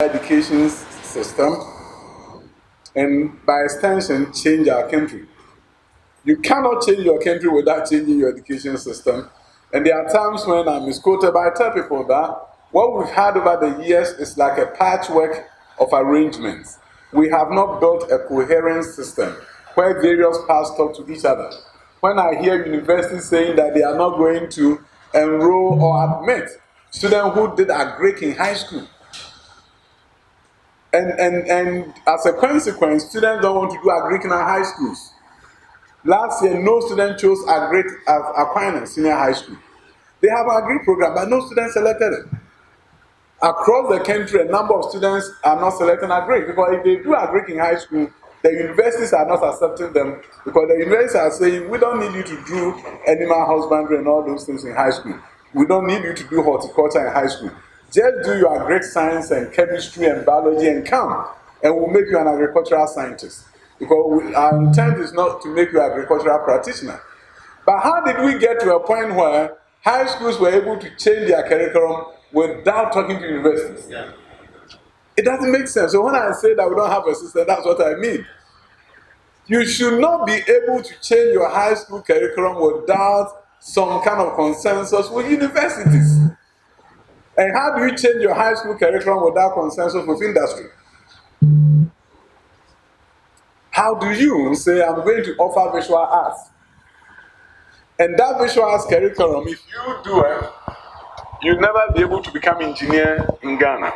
education system and by extension change our country. You cannot change your country without changing your education system. And there are times when I'm misquoted, but I tell people that what we've had over the years is like a patchwork of arrangements. We have not built a coherent system where various parts talk to each other. When I hear universities saying that they are not going to enroll or admit students who did agric in high school, and as a consequence, students don't want to do agric in our high schools. Last year, no student chose agric as Aquinas Senior High School. They have an agric program, but no students selected it. Across the country, a number of students are not selecting agric because if they do agric in high school, the universities are not accepting them because the universities are saying, we don't need you to do animal husbandry and all those things in high school. We don't need you to do horticulture in high school. Just do your agric science and chemistry and biology and come, and we'll make you an agricultural scientist. Because our intent is not to make you an agricultural practitioner. But how did we get to a point where high schools were able to change their curriculum without talking to universities? Yeah. It doesn't make sense. So when I say that we don't have a system, that's what I mean. You should not be able to change your high school curriculum without some kind of consensus with universities. And how do you change your high school curriculum without consensus with industry? How do you say, I'm going to offer visual arts? And that visual arts curriculum, if you do it, you'll never be able to become engineer in Ghana.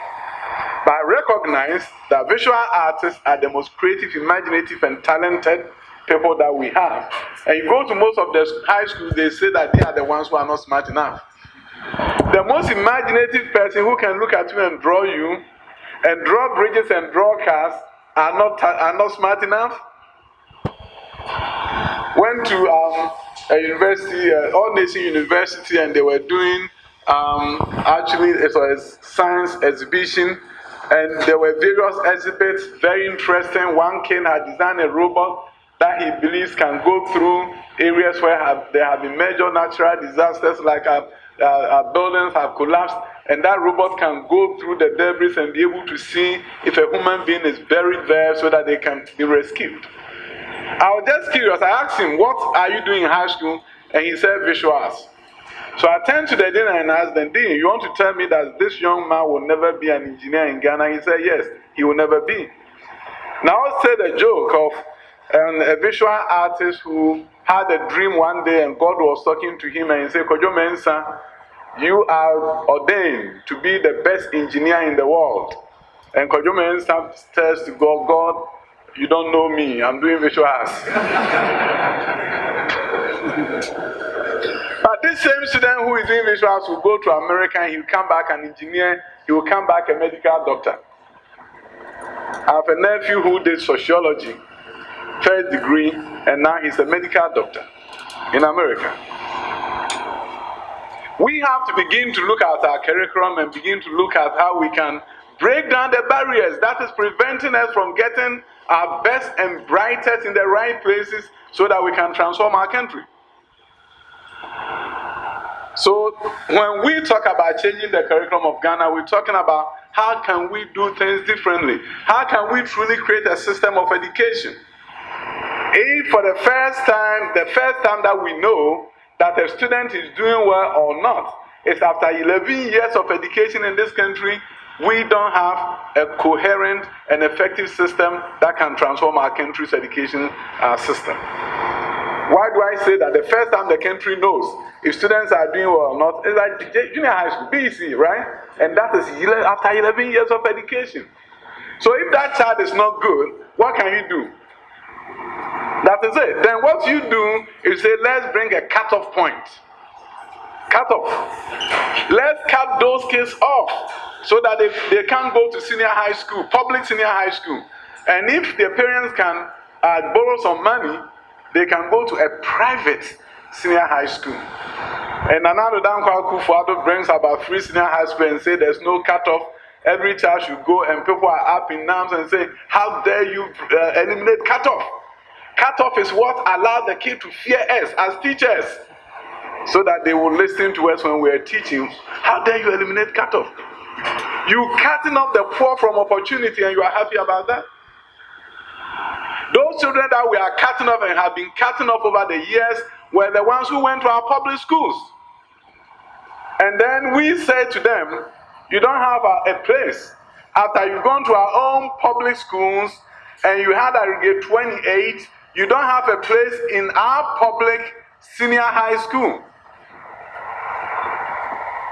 But I recognize that visual artists are the most creative, imaginative, and talented people that we have. And you go to most of the high schools, they say that they are the ones who are not smart enough. The most imaginative person who can look at you and draw bridges and draw cars are not smart enough. Went to a university, All Nation University, and they were doing actually it was a science exhibition, and there were various exhibits, very interesting. One kid had designed a robot that he believes can go through areas where there have been major natural disasters, like buildings have collapsed, and that robot can go through the debris and be able to see if a human being is buried there so that they can be rescued. I was just curious. I asked him, what are you doing in high school? And he said, visual arts. So I turned to the dean and asked the dean, you want to tell me that this young man will never be an engineer in Ghana? He said, yes, he will never be. Now I'll say the joke of a visual artist who had a dream one day and God was talking to him and he said, Kojo Mensah, you are ordained to be the best engineer in the world. And Kojo Mensah says to God, God, you don't know me, I'm doing visual arts. But this same student who is doing visual arts will go to America and he'll come back an engineer, he will come back a medical doctor. I have a nephew who did sociology, first degree, and now he's a medical doctor in America. We have to begin to look at our curriculum and begin to look at how we can break down the barriers that is preventing us from getting our best and brightest in the right places so that we can transform our country. So when we talk about changing the curriculum of Ghana, we're talking about how can we do things differently? How can we truly create a system of education? If for the first time that we know that a student is doing well or not is after 11 years of education in this country, we don't have a coherent and effective system that can transform our country's education system. Why do I say that? The first time the country knows if students are doing well or not is like junior high school, BEC, right? And that is after 11 years of education. So if that child is not good, what can you do? That is it. Then what you do is say, let's bring a cutoff point. Cut off. Let's cut those kids off so that they can't go to senior high school, public senior high school. And if their parents can borrow some money, they can go to a private senior high school. And Anando Dankwa Akufo-Addo brings about free senior high school and say there's no cutoff. Every child should go, and people are up in arms and say, how dare you eliminate cutoff? Cutoff is what allowed the kid to fear us as teachers, so that they will listen to us when we are teaching. How dare you eliminate cutoff? You cutting off the poor from opportunity and you are happy about that? Those children that we are cutting off and have been cutting off over the years were the ones who went to our public schools. And then we say to them, you don't have a place. After you've gone to our own public schools and you had aggregate 28, you don't have a place in our public senior high school.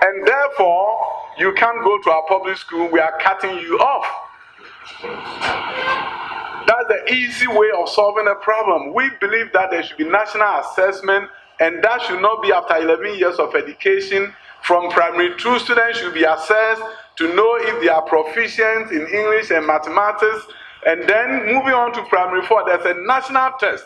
And therefore, you can't go to our public school, we are cutting you off. That's the easy way of solving a problem. We believe that there should be national assessment, and that should not be after 11 years of education. From primary 2, students should be assessed to know if they are proficient in English and mathematics. And then moving on to primary 4, there's a national test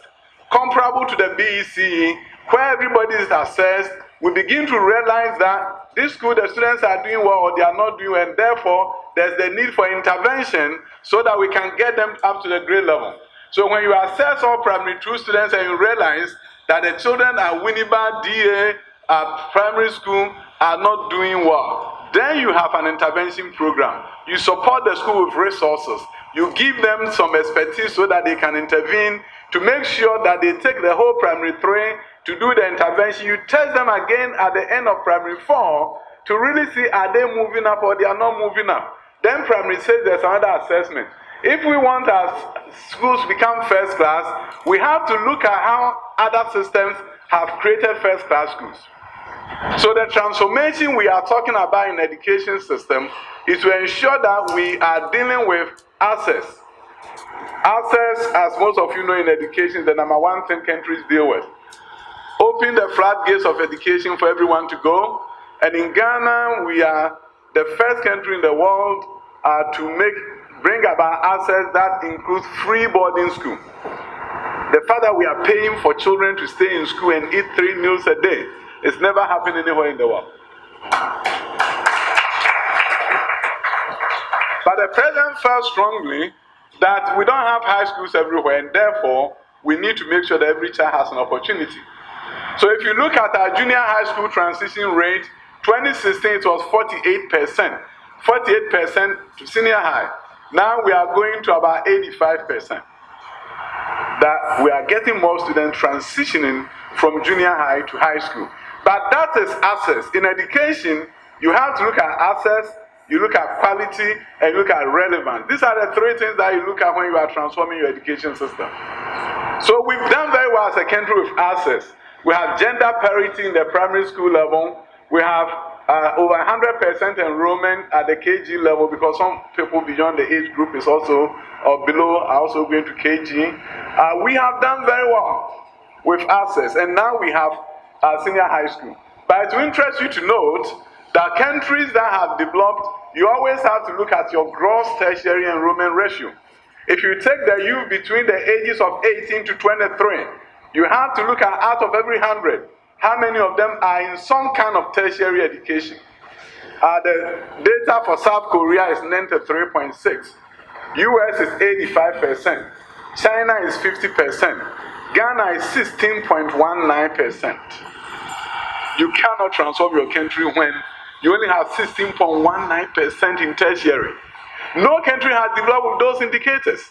comparable to the BECE where everybody is assessed. We begin to realize that this school, the students are doing well or they are not doing well, and therefore there's the need for intervention so that we can get them up to the grade level. So when you assess all primary 2 students and you realize that the children at Winneba DA at primary school are not doing well, then you have an intervention program. You support the school with resources. You give them some expertise so that they can intervene to make sure that they take the whole primary 3 to do the intervention. You test them again at the end of primary 4 to really see are they moving up or they are not moving up. Then primary 6, there's another assessment. If we want our schools to become first class, we have to look at how other systems have created first class schools. So the transformation we are talking about in the education system is to ensure that we are dealing with access. Access, as most of you know in education, is the number one thing countries deal with. Open the floodgates of education for everyone to go. And in Ghana, we are the first country in the world to bring about access that includes free boarding school. The fact that we are paying for children to stay in school and eat 3 meals a day, it's never happened anywhere in the world. But the president felt strongly that we don't have high schools everywhere, and therefore we need to make sure that every child has an opportunity. So if you look at our junior high school transition rate, 2016 it was 48%. 48% to senior high. Now we are going to about 85%. That we are getting more students transitioning from junior high to high school. But that is access. In education, you have to look at access, you look at quality, and you look at relevance. These are the 3 things that you look at when you are transforming your education system. So we've done very well as a country with access. We have gender parity in the primary school level. We have over 100% enrollment at the KG level because some people beyond the age group is also or below are also going to KG. We have done very well with access, and now we have senior high school. But it will interest you to note that countries that have developed, you always have to look at your gross tertiary enrollment ratio. If you take the youth between the ages of 18 to 23, you have to look at out of every 100, how many of them are in some kind of tertiary education. The data for South Korea is 93.6. US is 85%. China is 50%. Ghana is 16.19%. You cannot transform your country when you only have 16.19% in tertiary. No country has developed with those indicators.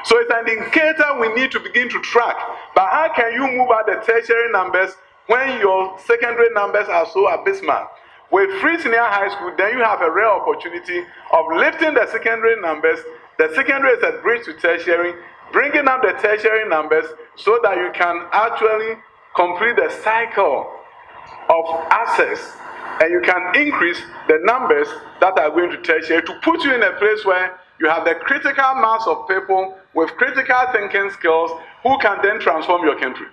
So it's an indicator we need to begin to track. But how can you move out the tertiary numbers when your secondary numbers are so abysmal? With free senior high school, then you have a rare opportunity of lifting the secondary numbers. The secondary is a bridge to tertiary, bringing up the tertiary numbers so that you can actually complete the cycle of access, and you can increase the numbers that are going to tertiary to put you in a place where you have the critical mass of people with critical thinking skills who can then transform your country.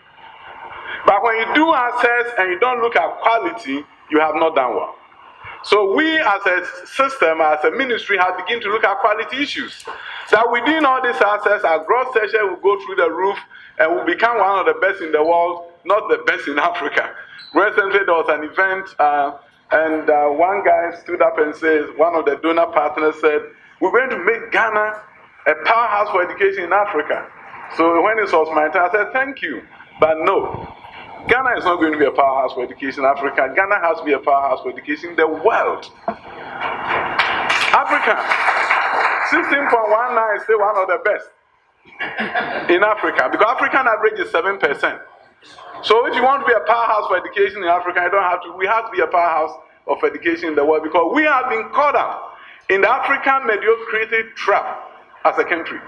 But when you do access and you don't look at quality, you have not done well. So we as a system, as a ministry, have begun to look at quality issues. That within all this access, our gross tertiary will go through the roof and will become one of the best in the world, not the best in Africa. Recently there was an event and one guy stood up and says, one of the donor partners said, we're going to make Ghana a powerhouse for education in Africa. So when it was my turn, I said, thank you, but no. Ghana is not going to be a powerhouse for education in Africa. Ghana has to be a powerhouse for education in the world. Africa, 16.19 is still one of the best in Africa, because African average is 7%. So if you want to be a powerhouse for education in Africa, you don't have to. We have to be a powerhouse of education in the world, because we have been caught up in the African mediocrity trap as a country.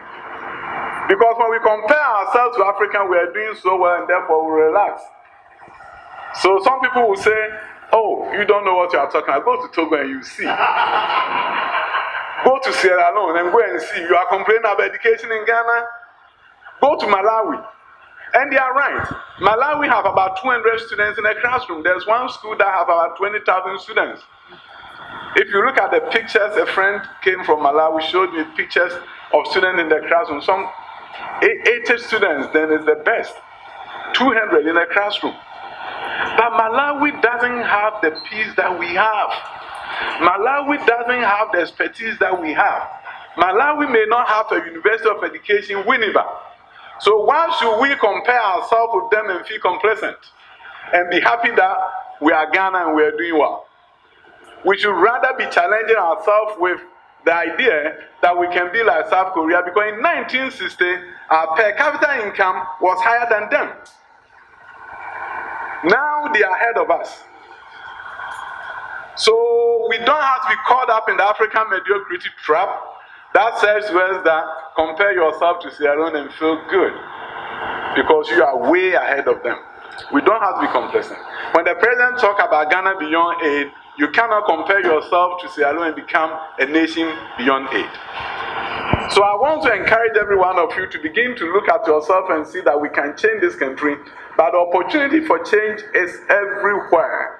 Because when we compare ourselves to Africa, we are doing so well, and therefore we relax. So some people will say, oh, you don't know what you are talking about. Go to Togo and you see. Go to Sierra Leone and go and see. You are complaining about education in Ghana. Go to Malawi. And they are right. Malawi have about 200 students in a classroom. There's one school that have about 20,000 students. If you look at the pictures, a friend came from Malawi, showed me pictures of students in the classroom. Some 80 students, then is the best. 200 in a classroom. But Malawi doesn't have the peace that we have. Malawi doesn't have the expertise that we have. Malawi may not have a University of Education, Winneba. So why should we compare ourselves with them and feel complacent and be happy that we are Ghana and we are doing well? We should rather be challenging ourselves with the idea that we can be like South Korea, because in 1960, our per capita income was higher than them. Now they are ahead of us. So we don't have to be caught up in the African mediocrity trap that says to us that compare yourself to Sierra Leone and feel good because you are way ahead of them. We don't have to be complacent. When the president talks about Ghana beyond aid, you cannot compare yourself to Sierra Leone and become a nation beyond aid. So I want to encourage every one of you to begin to look at yourself and see that we can change this country, but the opportunity for change is everywhere.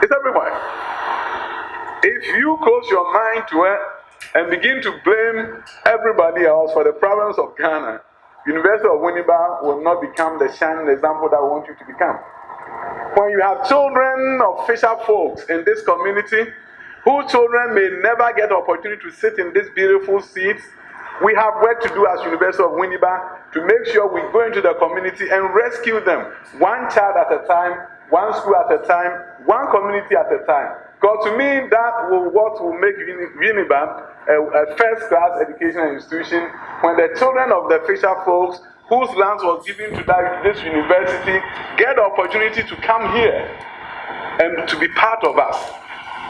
It's everywhere. If you close your mind to it and begin to blame everybody else for the problems of Ghana, University of Winneba will not become the shining example that we want you to become. When you have children of fisher folks in this community, whose children may never get the opportunity to sit in these beautiful seats, we have work to do as University of Winneba to make sure we go into the community and rescue them, one child at a time, one school at a time, one community at a time. Because to me, what will make Winneba a first-class educational institution, when the children of the fisher folks whose lands was given to this university get the opportunity to come here and to be part of us.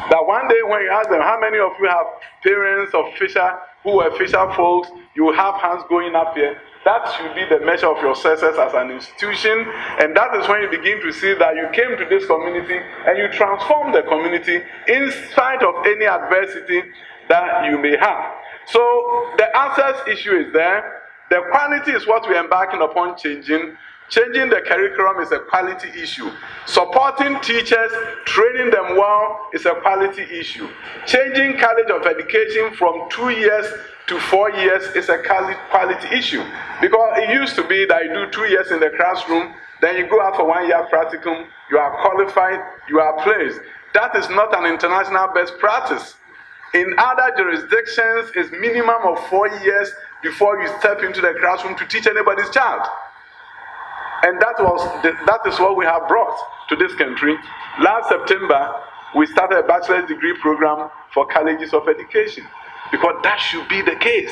That one day when you ask them, how many of you have parents of fisher who were fisher folks, you will have hands going up here. That should be the measure of your success as an institution, and that is when you begin to see that you came to this community and you transform the community in spite of any adversity that you may have. So the access issue is there. The quality is what we are embarking upon changing. Changing the curriculum is a quality issue. Supporting teachers, training them well is a quality issue. Changing College of Education from 2 years to 4 years is a quality issue. Because it used to be that you do 2 years in the classroom, then you go out for 1 year practicum, you are qualified, you are placed. That is not an international best practice. In other jurisdictions, it's minimum of 4 years before you step into the classroom to teach anybody's child. And that is what we have brought to this country. Last September, we started a bachelor's degree program for colleges of education, because that should be the case.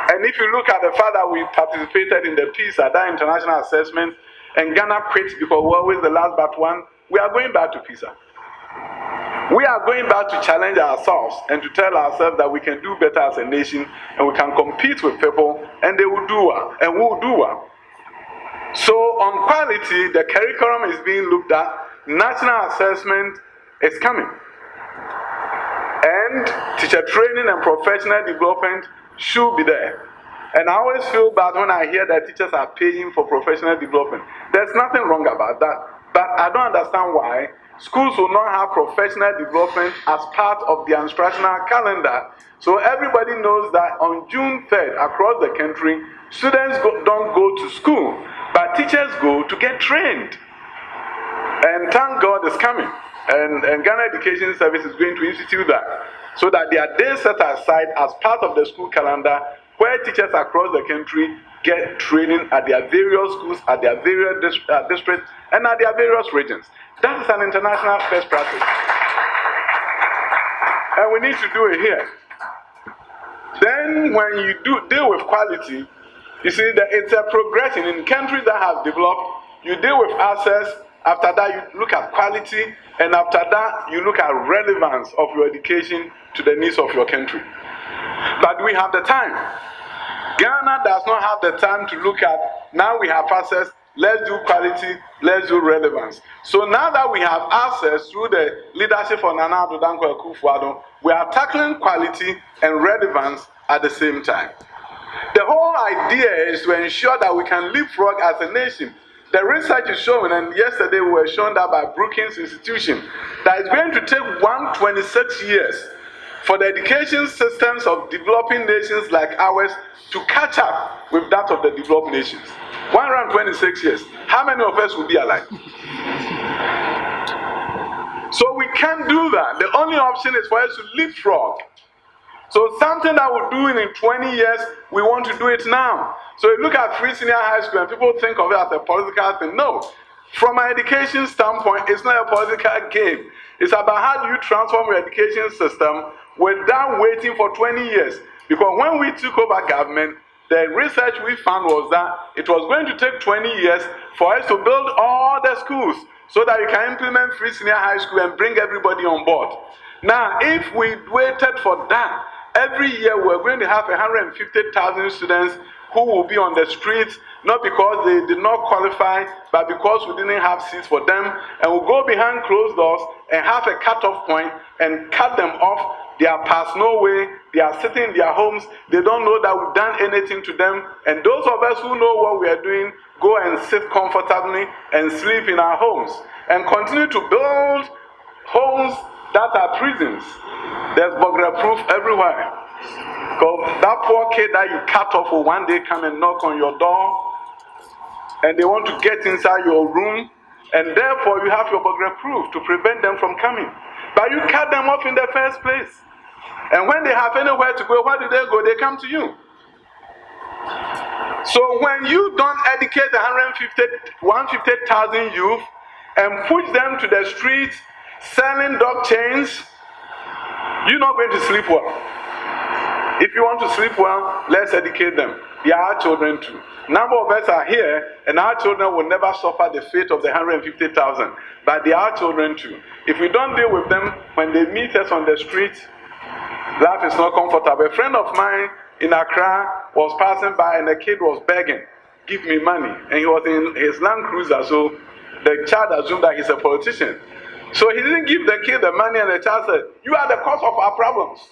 And if you look at the fact that we participated in the PISA, that international assessment, and Ghana quit because we're always the last but one, we are going back to PISA. We are going back to challenge ourselves and to tell ourselves that we can do better as a nation, and we can compete with people, and they will do well, and we will do well. So on quality, the curriculum is being looked at. National assessment is coming. And teacher training and professional development should be there. And I always feel bad when I hear that teachers are paying for professional development. There's nothing wrong about that. But I don't understand why schools will not have professional development as part of their instructional calendar. So everybody knows that on June 3rd, across the country, students don't go to school, but teachers go to get trained. And thank God it's coming. And Ghana Education Service is going to institute that, so that there are days set aside as part of the school calendar where teachers across the country get training at their various schools, at their various districts, and at their various regions. That is an international best practice. And we need to do it here. Then when you deal with quality, you see that it's a progression. In countries that have developed, you deal with access, after that you look at quality, and after that you look at relevance of your education to the needs of your country. But we have the time. Ghana does not have the time to look at, now we have access, let's do quality, let's do relevance. So now that we have access through the leadership of Nana Addo Dankwa Akufo-Addo, we are tackling quality and relevance at the same time. The whole idea is to ensure that we can leapfrog as a nation. The research is showing, and yesterday we were shown that by Brookings Institution, that it's going to take 126 years for the education systems of developing nations like ours to catch up with that of the developed nations. 126 years. How many of us will be alive? So we can't do that. The only option is for us to leapfrog. So something that we're doing in 20 years, we want to do it now. So you look at free senior high school and people think of it as a political thing. No. From an education standpoint, it's not a political game. It's about how do you transform your education system without waiting for 20 years. Because when we took over government, the research we found was that it was going to take 20 years for us to build all the schools so that you can implement free senior high school and bring everybody on board. Now, if we waited for that, every year we're going to have 150,000 students who will be on the streets, not because they did not qualify, but because we didn't have seats for them, and we'll go behind closed doors and have a cut-off point and cut them off. They are past no way, they are sitting in their homes, they don't know that we've done anything to them, and those of us who know what we are doing go and sit comfortably and sleep in our homes, and continue to build homes that are prisons. There's burglar proof everywhere. Because that poor kid that you cut off will one day come and knock on your door, and they want to get inside your room, and therefore you have your burglar proof to prevent them from coming. But you cut them off in the first place. And when they have anywhere to go, where do they go? They come to you. So when you don't educate 150,000 youth and push them to the streets selling dog chains, you're not going to sleep well. If you want to sleep well, let's educate them. They are our children too. Number of us are here, and our children will never suffer the fate of the 150,000. But they are our children too. If we don't deal with them when they meet us on the street, life is not comfortable. A friend of mine in Accra was passing by, and the kid was begging, "Give me money." And he was in his Land Cruiser, so the child assumed that he's a politician. So he didn't give the kid the money, and the child said, "You are the cause of our problems.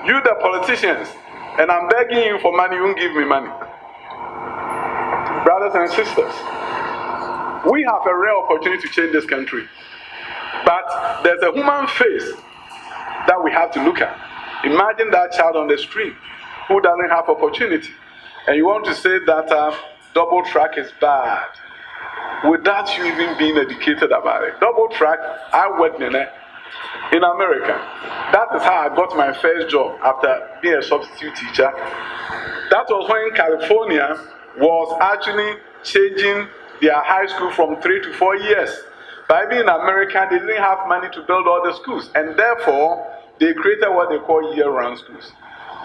You the politicians, and I'm begging you for money, you won't give me money." Brothers and sisters, we have a rare opportunity to change this country. But there's a human face that we have to look at. Imagine that child on the street who doesn't have opportunity. And you want to say that double track is bad without you even being educated about it. Double track, I worked in America. That is how I got my first job after being a substitute teacher. That was when California was actually changing their high school from 3 to 4 years. But even in America, they didn't have money to build all the schools. And therefore, they created what they call year-round schools,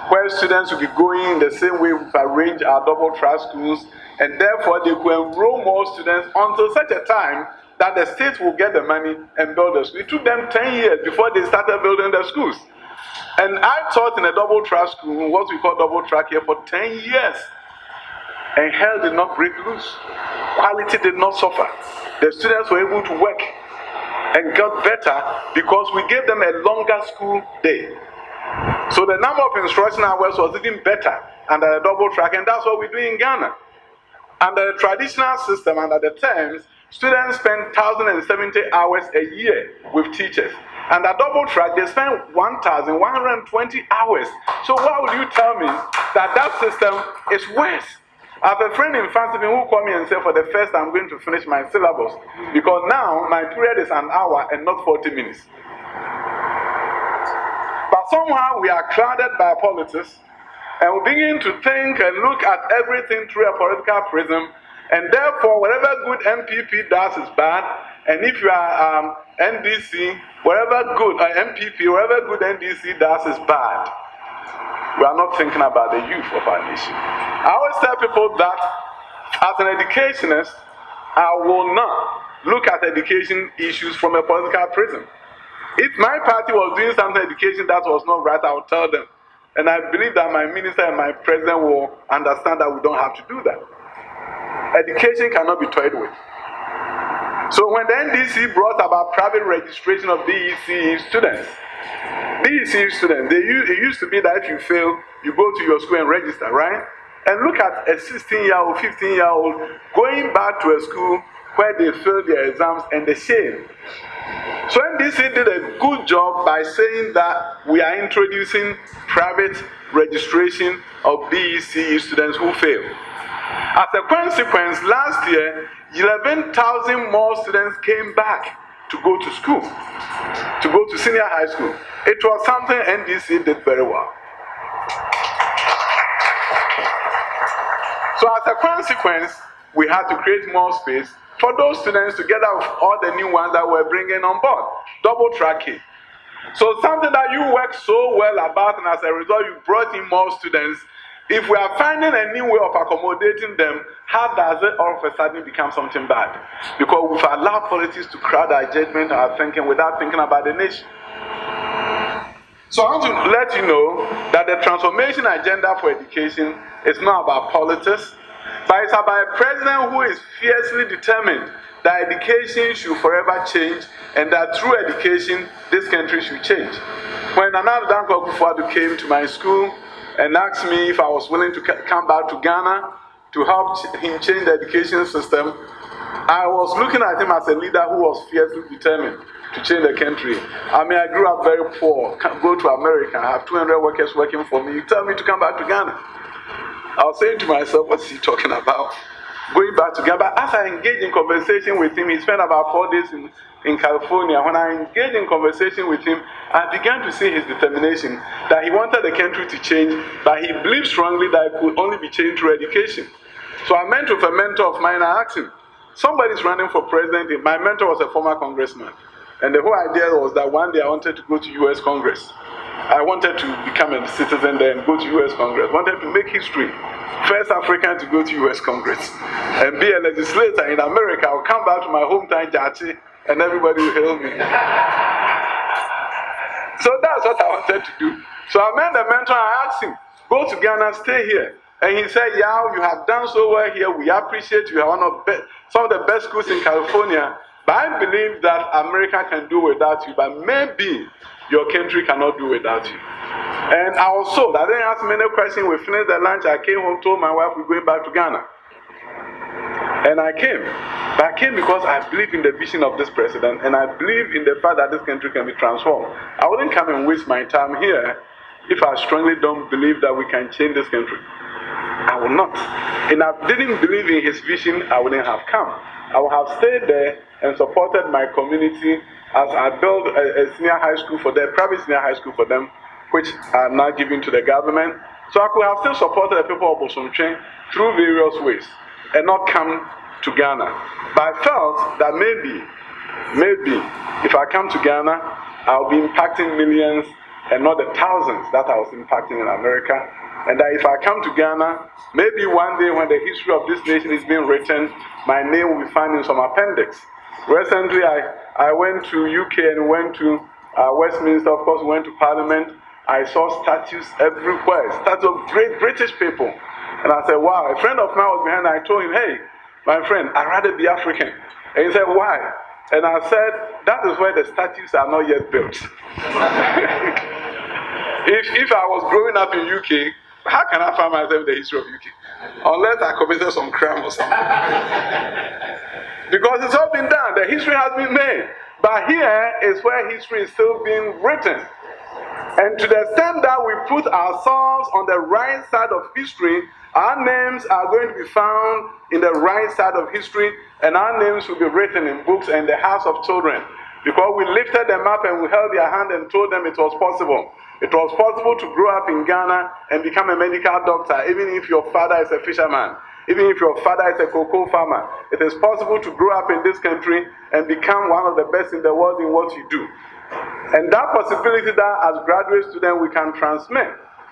where students will be going in the same way we've arranged our double track schools. And therefore, they could enroll more students until such a time that the state will get the money and build the schools. It took them 10 years before they started building the schools. And I taught in a double track school, what we call double track here, for 10 years. And hell did not break loose. Quality did not suffer. The students were able to work and got better because we gave them a longer school day. So the number of instruction hours was even better under the double track, and that's what we do in Ghana. Under the traditional system, under the terms, students spend 1,070 hours a year with teachers. And at double track, they spend 1,120 hours. So why would you tell me that that system is worse? I have a friend in Fancy who called me and said, for the first time, I'm going to finish my syllabus. Because now, my period is an hour and not 40 minutes. But somehow, we are clouded by politics. And we begin to think and look at everything through a political prism. And therefore, whatever good MPP does is bad. And if you are NDC, Wherever good, MPP, wherever good NDC does is bad. We are not thinking about the youth of our nation. I always tell people that as an educationist, I will not look at education issues from a political prism. If my party was doing something education that was not right, I would tell them. And I believe that my minister and my president will understand that we don't have to do that. Education cannot be toyed with. So when the NDC brought about private registration of DEC students, it used to be that if you fail, you go to your school and register, right? And look at a 16-year-old, 15-year-old going back to a school where they failed their exams and the shame. So NDC did a good job by saying that we are introducing private registration of BECE students who fail. As a consequence, last year, 11,000 more students came back to go to school, to go to senior high school. It was something NDC did very well. So as a consequence, we had to create more space for those students together with all the new ones that we're bringing on board. Double tracking. So something that you work so well about, and as a result you brought in more students. If we are finding a new way of accommodating them, how does it all of a sudden become something bad? Because we've allowed politics to crowd our judgment and our thinking without thinking about the nation. So I want to let you know that the transformation agenda for education is not about politics, but it's about a president who is fiercely determined that education should forever change, and that through education, this country should change. When Nana Dankwa Akufo-Addo came to my school and asked me if I was willing to come back to Ghana to help him change the education system, I was looking at him as a leader who was fiercely determined to change the country. I mean, I grew up very poor, go to America, I have 200 workers working for me. You tell me to come back to Ghana. I was saying to myself, what's he talking about? Going back to Ghana. But as I engaged in conversation with him, he spent about 4 days in California. When I engaged in conversation with him, I began to see his determination that he wanted the country to change, but he believed strongly that it could only be changed through education. So I met with a mentor of mine. I asked him, somebody's running for president. My mentor was a former congressman. And the whole idea was that one day I wanted to go to US Congress. I wanted to become a citizen there and go to US Congress. Wanted to make history. First African to go to US Congress. And be a legislator in America. I'll come back to my hometown, Jachi, and everybody will hail me. So that's what I wanted to do. So I met the mentor and I asked him, go to Ghana, stay here. And he said, yeah, you have done so well here. We appreciate you. You are one of some of the best schools in California. But I believe that America can do without you. But maybe your country cannot do without you. And I was sold. I didn't ask many questions. We finished the lunch. I came home, told my wife we're going back to Ghana. And I came. But I came because I believe in the vision of this president. And I believe in the fact that this country can be transformed. I wouldn't come and waste my time here if I strongly don't believe that we can change this country. I will not. And I didn't believe in his vision, I wouldn't have come. I would have stayed there and supported my community as I built a senior high school for them, private senior high school for them, which I'm now giving to the government. So I could have still supported the people of Bosomtwe through various ways and not come to Ghana. But I felt that maybe if I come to Ghana, I'll be impacting millions and not the thousands that I was impacting in America. And that if I come to Ghana, maybe one day when the history of this nation is being written, my name will be found in some appendix. Recently, I went to UK and went to Westminster. Of course, went to Parliament. I saw statues everywhere, statues of great British people. And I said, wow, a friend of mine was behind. I told him, hey, my friend, I'd rather be African. And he said, why? And I said, that is where the statues are not yet built. If I was growing up in UK, how can I find myself in the history of UK? Unless I committed some crime or something. Because it's all been done. The history has been made. But here is where history is still being written. And to the extent that we put ourselves on the right side of history, our names are going to be found in the right side of history, and our names will be written in books and the hearts of children. Because we lifted them up and we held their hand and told them it was possible. It was possible to grow up in Ghana and become a medical doctor, even if your father is a fisherman, even if your father is a cocoa farmer. It is possible to grow up in this country and become one of the best in the world in what you do. And that possibility that as graduate students we can transmit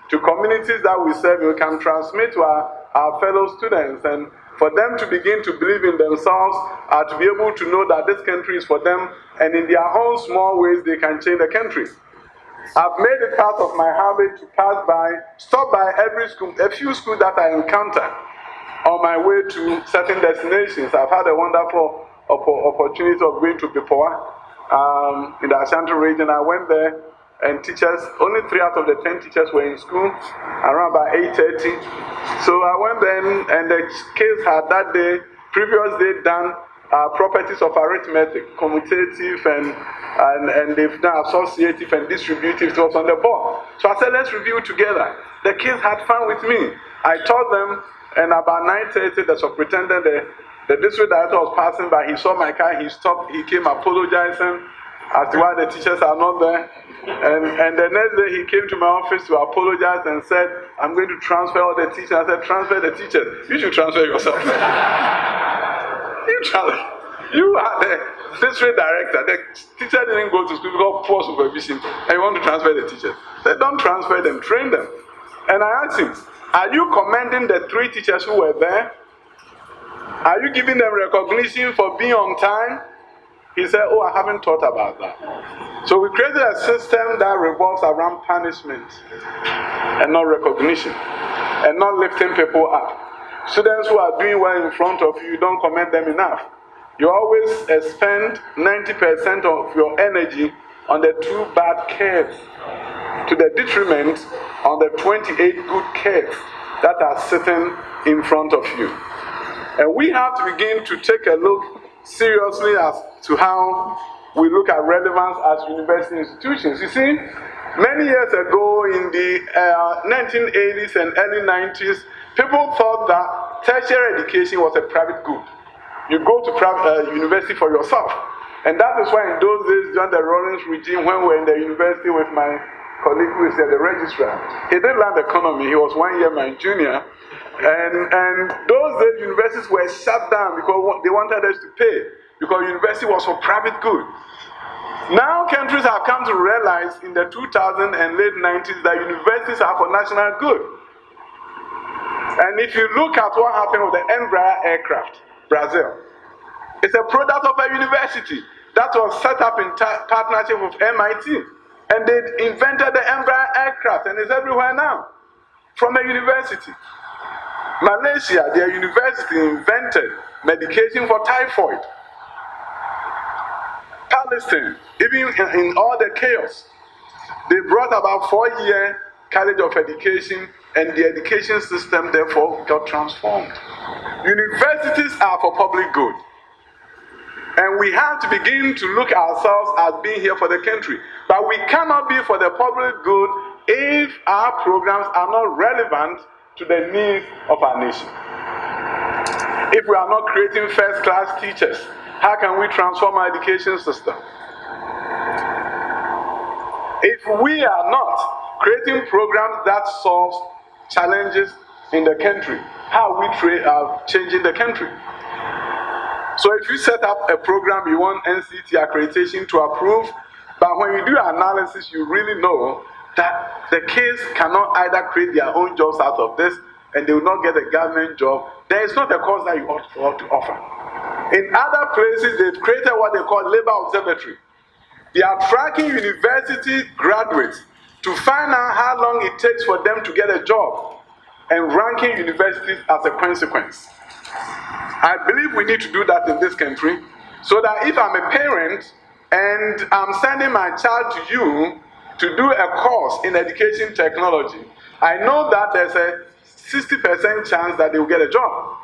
to communities that we serve, we can transmit to our fellow students, and for them to begin to believe in themselves, to be able to know that this country is for them, and in their own small ways they can change the country. I've made it part of my habit to stop by every school, a few schools that I encounter on my way to certain destinations. I've had a wonderful opportunity of going to Bipoa in the Ashanti region. I went there, and teachers, only 3 out of the 10 teachers were in school, around about 8:30. So I went there, and the kids had that day, previous day, done properties of arithmetic, commutative, and they've done associative and distributive. It was on the board. So I said, let's review together. The kids had fun with me. I taught them, and about 9:30, the superintendent, the district director was passing by. He saw my car, he stopped, he came apologizing as to why the teachers are not there. And the next day he came to my office to apologize and said, I'm going to transfer all the teachers. I said, transfer the teachers. You should transfer yourself. You are the district director. The teacher didn't go to school because poor supervision, and you want to transfer the teachers. I said, don't transfer them, train them. And I asked him, are you commending the 3 teachers who were there? Are you giving them recognition for being on time? He said, oh, I haven't thought about that. So we created a system that revolves around punishment and not recognition, and not lifting people up. Students who are doing well in front of you, don't commend them enough. You always spend 90% of your energy on the 2 bad kids, to the detriment on the 28 good kids that are sitting in front of you. And we have to begin to take a look seriously as to how we look at relevance as university institutions. You see, many years ago in the 1980s and early 90s, people thought that tertiary education was a private good. You go to private university for yourself. And that is why in those days, during the Rawlings regime, when we were in the university with my colleague who is the registrar, he did learn economy. He was 1 year my junior. And those days, universities were shut down because they wanted us to pay, because university was for private good. Now countries have come to realize in the 2000s and late 90s that universities are for national good. And if you look at what happened with the Embraer aircraft, Brazil, it's a product of a university that was set up in partnership with MIT. And they invented the Embraer aircraft, and it's everywhere now, from a university. Malaysia, their university invented medication for typhoid. Palestine, even in all the chaos, they brought about 4-year college of education, and the education system therefore got transformed. Universities are for public good. And we have to begin to look at ourselves as being here for the country. But we cannot be for the public good if our programs are not relevant to the needs of our nation. If we are not creating first-class teachers, how can we transform our education system? If we are not creating programs that solve challenges in the country, how are we changing the country? So if you set up a program, you want NCT accreditation to approve, but when you do analysis, you really know that the kids cannot either create their own jobs out of this, and they will not get a government job. There is not a course that you ought to offer. In other places, they've created what they call labor observatory. They are tracking university graduates to find out how long it takes for them to get a job, and ranking universities as a consequence. I believe we need to do that in this country, so that if I'm a parent and I'm sending my child to you to do a course in education technology, I know that there's a 60% chance that they will get a job,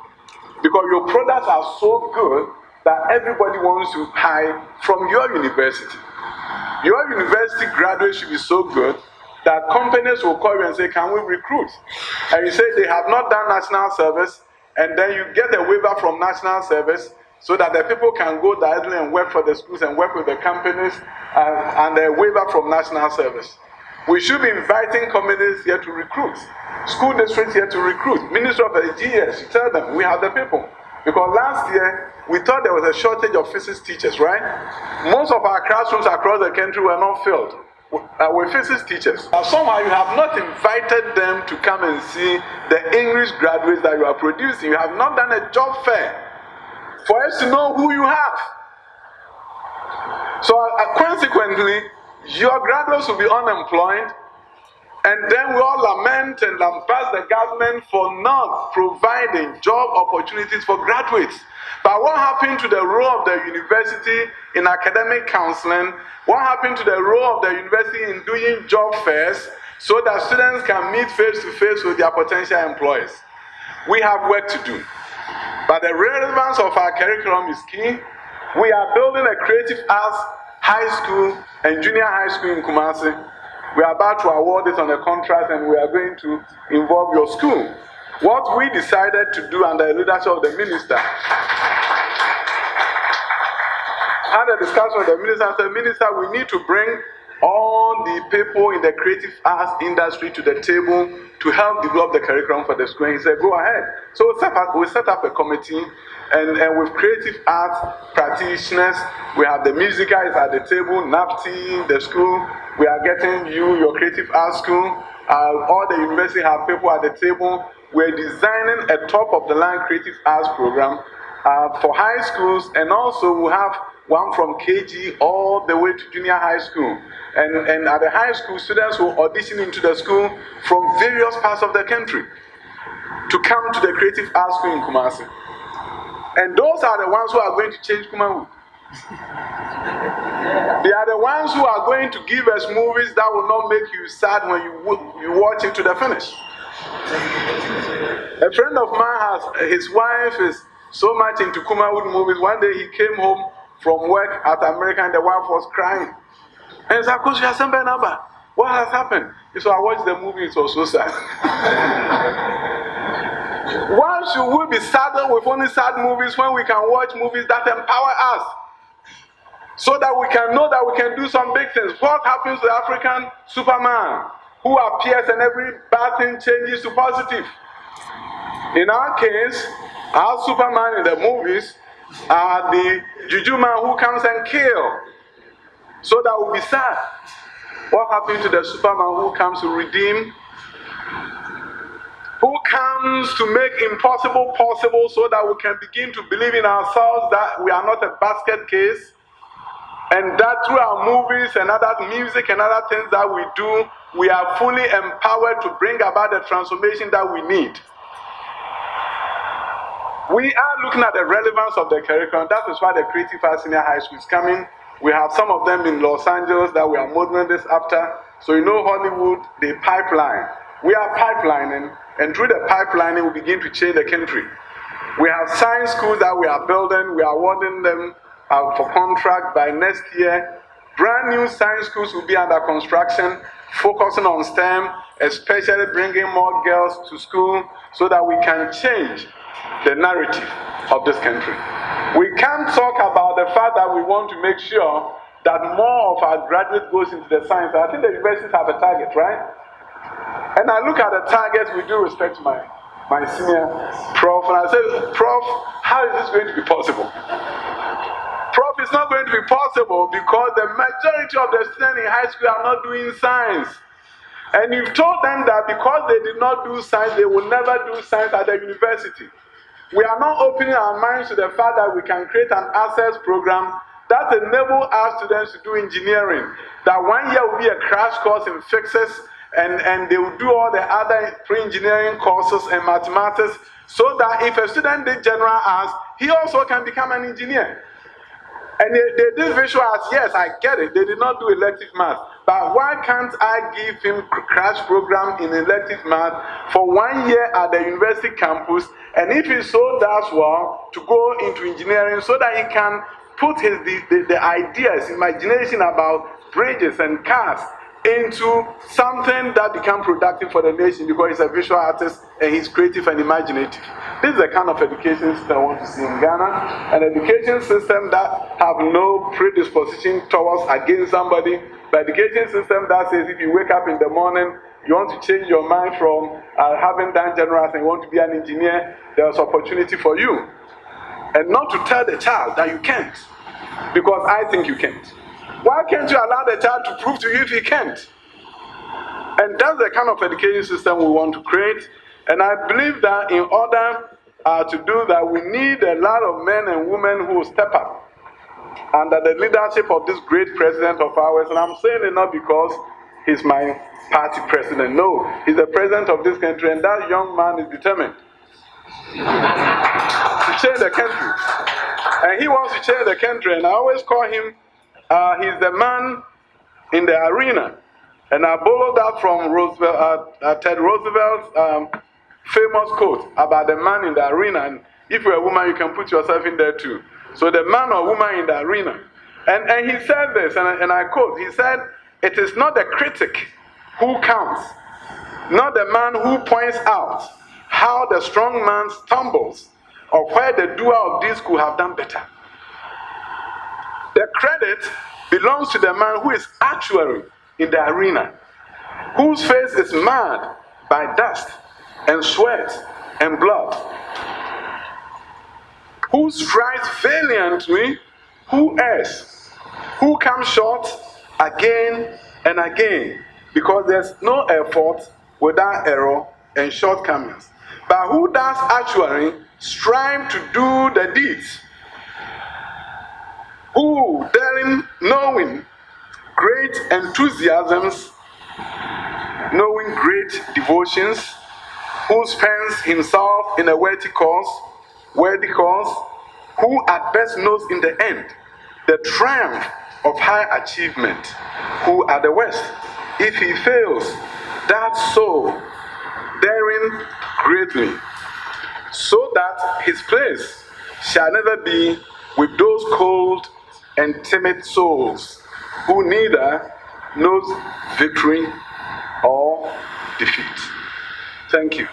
because your products are so good that everybody wants to hire from your university. Your university graduates should be so good that companies will call you and say, can we recruit? And you say they have not done national service, and then you get a waiver from national service so that the people can go directly and work for the schools and work with the companies, and a waiver from national service. We should be inviting companies here to recruit, school districts here to recruit, Ministry of the GS, you tell them we have the people. Because last year, we thought there was a shortage of physics teachers, right? Most of our classrooms across the country were not filled with physics teachers. Now, somehow you have not invited them to come and see the English graduates that you are producing. You have not done a job fair for us to know who you have. So consequently, your graduates will be unemployed, and then we all lament and lambast the government for not providing job opportunities for graduates. But what happened to the role of the university in academic counseling? What happened to the role of the university in doing job fairs so that students can meet face to face with their potential employers? We have work to do. But the relevance of our curriculum is key. We are building a creative arts high school and junior high school in Kumasi. We are about to award it on a contract, and we are going to involve your school. What we decided to do under the leadership of the minister, had a discussion with the minister and said, Minister, we need to bring all the people in the creative arts industry to the table to help develop the curriculum for the school. And he said, go ahead. So we set up a committee, and with creative arts practitioners, we have the music guys at the table, NAPTI, the school. We are getting you, your creative arts school. All the university have people at the table. We're designing a top-of-the-line creative arts program for high schools, and also we have one from KG all the way to junior high school. And at the high school, students will audition into the school from various parts of the country to come to the creative arts school in Kumasi. And those are the ones who are going to change Kumawood. They are the ones who are going to give us movies that will not make you sad when you watch it to the finish. A friend of mine has, his wife is so much into Kumawood movies. One day he came home from work at America and the wife was crying. And he said, Coach, you have sent a number. What has happened? He said, I watched the movie, it was so sad. Why should we be saddened with only sad movies when we can watch movies that empower us? So that we can know that we can do some big things. What happens to the African Superman who appears and every bad thing changes to positive? In our case, our Superman in the movies are the Juju man who comes and kills. So that will be sad. What happened to the Superman who comes to redeem? Who comes to make impossible possible so that we can begin to believe in ourselves that we are not a basket case, and that through our movies and other music and other things that we do, we are fully empowered to bring about the transformation that we need. We are looking at the relevance of the curriculum. That is why the Creative Arts Senior High School is coming. We have some of them in Los Angeles that we are modeling this after. So you know Hollywood, they pipeline. We are pipelining, and through the pipelining, we begin to change the country. We have science schools that we are building. We are awarding them for contract by next year. Brand new science schools will be under construction, focusing on STEM, especially bringing more girls to school so that we can change the narrative of this country. We can't talk about the fact that we want to make sure that more of our graduates goes into the science. I think the universities have a target, right? And I look at the targets with due respect to my senior prof, and I say, Prof, how is this going to be possible? Prof, it's not going to be possible because the majority of the students in high school are not doing science. And you've told them that because they did not do science, they will never do science at the university. We are not opening our minds to the fact that we can create an access program that enables our students to do engineering. That 1 year will be a crash course in physics, and they will do all the other pre-engineering courses and mathematics, so that if a student did general arts, he also can become an engineer. And they did visual arts, yes, I get it. They did not do elective math. But why can't I give him crash program in elective math for 1 year at the university campus, and if he so does well, to go into engineering so that he can put the ideas, imagination about bridges and cars into something that becomes productive for the nation, because he's a visual artist and he's creative and imaginative. This is the kind of education system I want to see in Ghana, an education system that have no predisposition towards against somebody, but education system that says if you wake up in the morning, you want to change your mind from having done general arts and you want to be an engineer, there's opportunity for you. and not to tell the child that you can't, because I think you can't. Why can't you allow the child to prove to you if he can't? And that's the kind of education system we want to create. And I believe that in order to do that, we need a lot of men and women who will step up under the leadership of this great president of ours. And I'm saying it not because he's my party president. No, he's the president of this country, and that young man is determined to change the country. And he wants to change the country, and I always call him, he's the man in the arena. And I borrowed that from Ted Roosevelt's famous quote about the man in the arena. And if you're a woman, you can put yourself in there too. So the man or woman in the arena. And he said this, and I quote, he said, "It is not the critic who counts, not the man who points out how the strong man stumbles, or where the doer of this could have done better. The credit belongs to the man who is actually in the arena, whose face is marred by dust and sweat and blood, who strives valiantly, who errs, who comes short again and again, because there's no effort without error and shortcomings, but who does actually strive to do the deeds, who, daring, knowing great enthusiasms, knowing great devotions, who spends himself in a worthy cause, who at best knows in the end the triumph of high achievement, who at the worst, if he fails, that soul daring greatly, so that his place shall never be with those cold and timid souls who neither knows victory or defeat." Thank you.